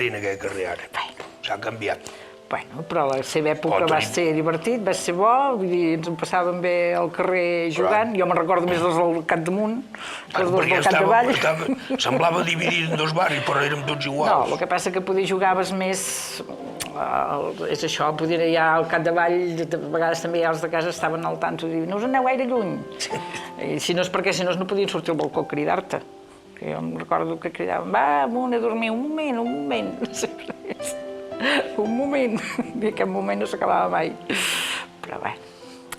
barri en aquell carrer ara. S'ha canviat. Bueno, però la seva època va ser divertit, va ser bo, vull dir, ens en passàvem bé al carrer jugant. Jo me'n recordo més dels del Capdamunt que els del Capdavall. Semblava dividit en dos barris, però érem tots iguals. No, el que passa que poder jugaves més... És això, poder ja al Capdavall, de vegades també ja els de casa estaven al tanto, i no us aneu gaire lluny. I si no és perquè si no podien sortir al balcó a cridar-te. Jo em recordo que cridaven, va, amunt a dormir, un moment, no sé res. Un moment, i aquest moment no s'acabava mai. Però bé,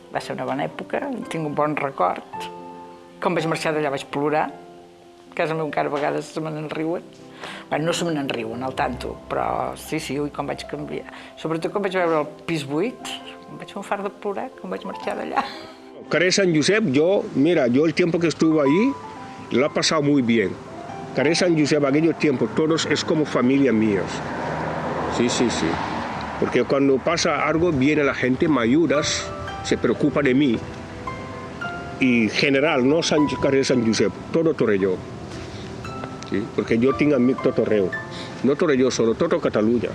va ser una bona època, tinc un bon record. Quan vaig marxar d'allà vaig plorar, a casa meu encara a vegades se me n'enriuen. Bé, no se me n'enriuen al tanto, però sí, ui, quan vaig canviar. Sobretot quan vaig veure el pis buit, em vaig fer un fart de plorar quan vaig marxar d'allà. Carrer San Josep, yo el tiempo que estuve ahí, lo he pasado muy bien. Carrer San Josep, aquellos tiempos, todos es como familia míos. Sí. Porque cuando pasa algo, viene la gente, me ayudas, se preocupa de mí. Y general, no carrer San Josep, todo Torelló. Sí, porque yo tengo amigo todo Torreo. No Torelló solo, todo Catalunya.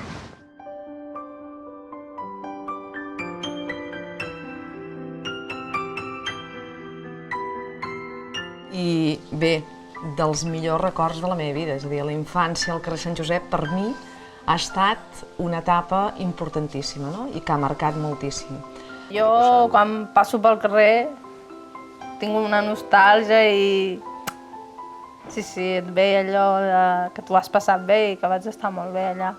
I bé, dels millors records de la meva vida, és a dir, la infància al carrer Sant Josep, per mi, ha estat una etapa importantíssima, no? I que ha marcat moltíssim. Jo, quan passo pel carrer, tinc una nostàlgia i... Sí, et ve allò que tu has passat bé i que vaig estar molt bé allà.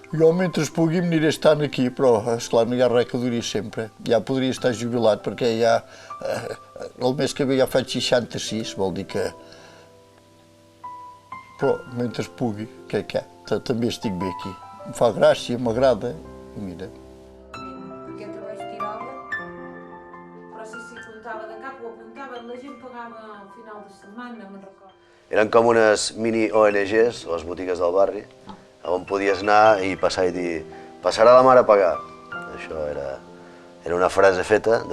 Jo, mentre pugui, m'aniré estant aquí, però, esclar, no hi ha res que duri sempre. Ja podria estar jubilat, perquè ja... El mes que ve ja faig 66, vol dir que... Però, mentre pugui, què? També estic bé aquí. Em fa gràcia, m'agrada, i mira. Aquest treball tirava, però si comptava de cap ho apuntaven, la gent pagava al final de setmana, me'n recordo. Eren com unes mini ONGs, les botigues del barri, on podies anar i passar i dir «passarà la mare a pagar». Això era una frase feta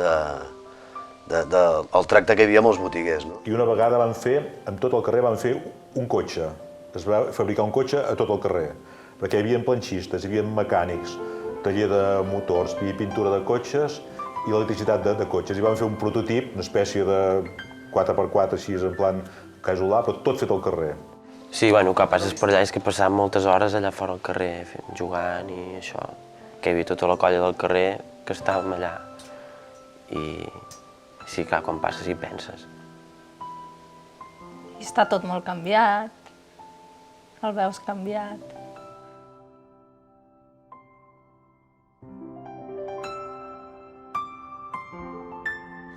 del tracte que hi havia amb els botiguers. I una vegada van fer, en tot el carrer van fer un cotxe. Es va fabricar un cotxe a tot el carrer, perquè hi havia planxistes, hi havia mecànics, taller de motors, hi havia pintura de cotxes i l'electricitat de cotxes. I van fer un prototip, una espècie de 4x4, així, en plan casolà, però tot fet al carrer. Sí, bueno, el que passes per allà és que passàvem moltes hores allà fora al carrer, jugant i això. Que hi havia tota la colla del carrer que estàvem allà. I sí, clar, quan passes hi penses. I està tot molt canviat, el veus canviat.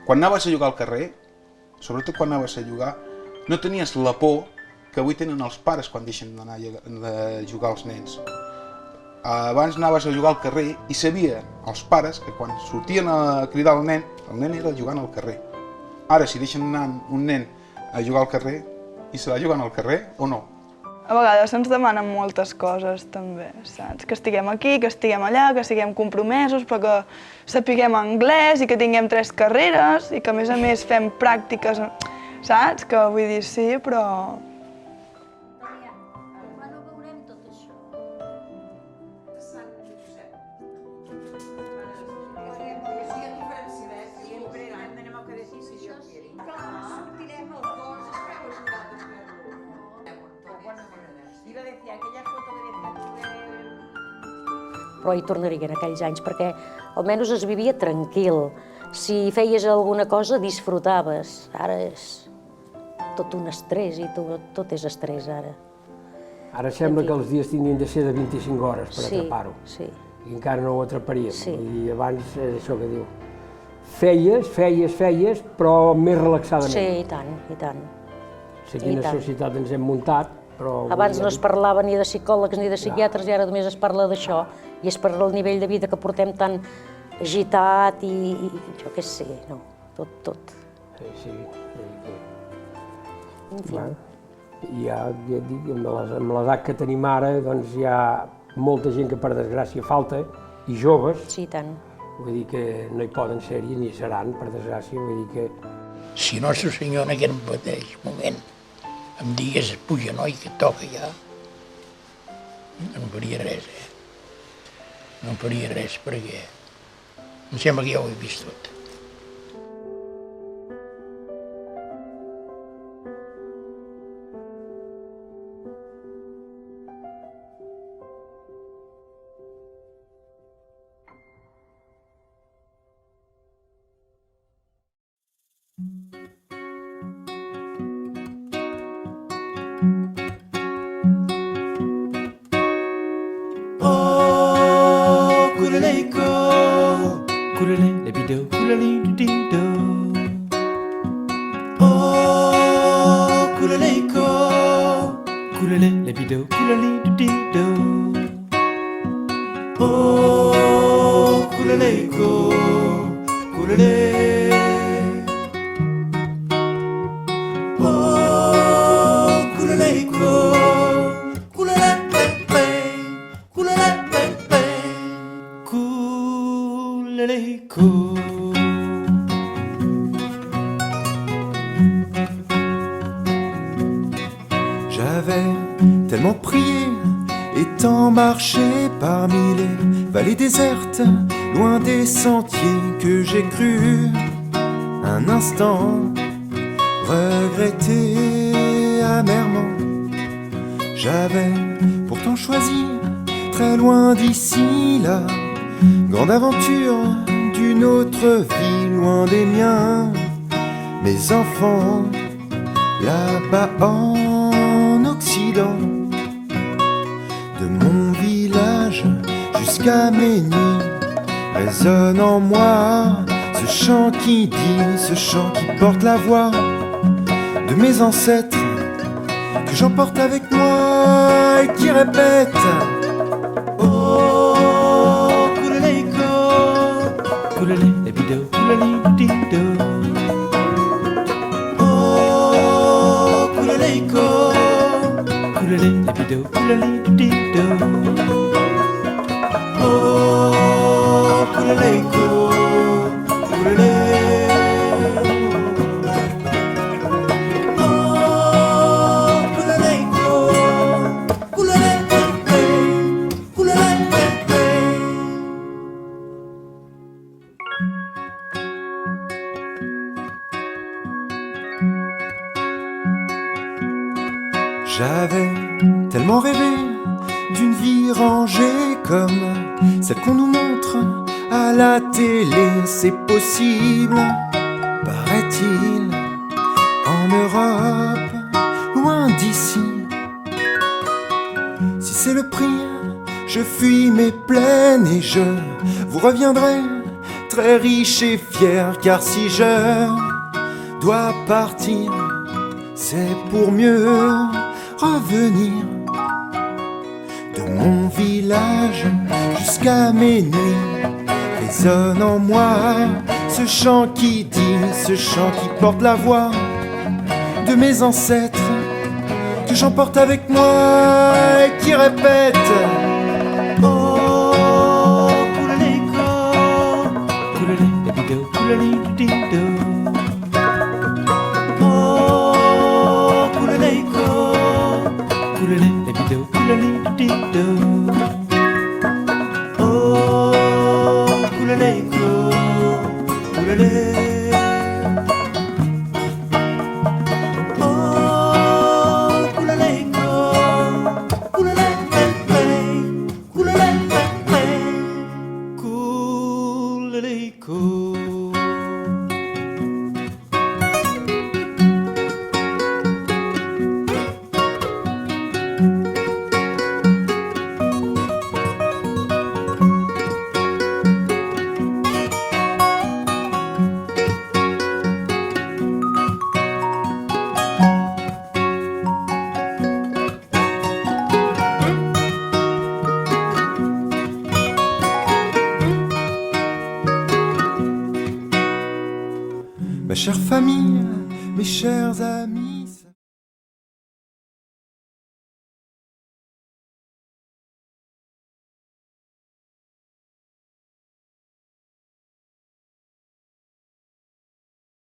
Quan anaves a jugar al carrer, sobretot quan anaves a jugar, no tenies la por que avui tenen els pares quan deixen d'anar a jugar els nens. Abans anaves a jugar al carrer i sabien els pares que quan sortien a cridar el nen era jugant al carrer. Ara, si deixen anar un nen a jugar al carrer, i serà jugant al carrer o no? A vegades se'ns demanen moltes coses, també, saps? Que estiguem aquí, que estiguem allà, que siguem compromesos, però que sapiguem anglès i que tinguem 3 carreres i que, a més, fem pràctiques, saps? Que vull dir, sí, però... Quan ho veurem tot això? De Sant Josep. Sí, a diferència, sempre anem a que decir si jo quiero. Clar, sortirem al cos, es veu ajudat a fer-lo. Iba a decir, aquella foto que decía... Però hi tornaria en aquells anys, perquè almenys es vivia tranquil. Si feies alguna cosa, disfrutaves. Ara és tot un estrès i tot és estrès, ara. Ara sembla que els dies tindrien de ser de 25 hores per atrapar-ho. Sí. I encara no ho atraparíem. Sí. I abans és això que diu. Feies, però més relaxadament. Sí, i tant, i tant. Sé quina societat ens hem muntat, però... Abans no es parlava ni de psicòlegs ni de psiquiatres i ara només es parla d'això. I és per el nivell de vida que portem tan agitat i jo què sé, no, tot. Sí. En fi. Ja et dic, amb l'edat que tenim ara, doncs hi ha molta gent que per desgràcia falta, i joves. Sí, i tant. Vull dir que no hi poden ser-hi ni seran, per desgràcia, vull dir que... Si Nostre Senyor en aquest mateix moment em digués, puja, noi, que toca ja, No em faria res, No em faria res, perquè em sembla que ja ho he vist tot. J'avais tellement prié et tant marché parmi les vallées désertes, loin des sentiers, que j'ai cru un instant regretter amèrement. J'avais pourtant choisi très loin d'ici la grande aventure d'une autre vie, loin des miens, mes enfants, là-bas en Occident. De mon village jusqu'à mes nuits résonne en moi ce chant qui dit, ce chant qui porte la voix de mes ancêtres, que j'emporte avec moi et qui répète: oh, kouleléko, koulélé, lébido, koulélidido. Oh, kouleléko, koulélé, lébido, koulélidido. Oh, kouleléko, koulélé. J'avais tellement rêvé d'une vie rangée comme celle qu'on nous montre à la télé. C'est possible, paraît-il, en Europe, loin d'ici. Si c'est le prix, je fuis mes plaines et je vous reviendrai très riche et fier. Car si je dois partir, c'est pour mieux revenir. De mon village jusqu'à mes nuits résonne en moi ce chant qui dit, ce chant qui porte la voix de mes ancêtres, que j'emporte avec moi et qui répète: oh, kouleléko, koulélé, lébido, koulélidido. Oh, kouleléko, koulélé, lébido, koulélidido. Oh, kouleléko, koulélé. Ma chère famille, mes chers amis,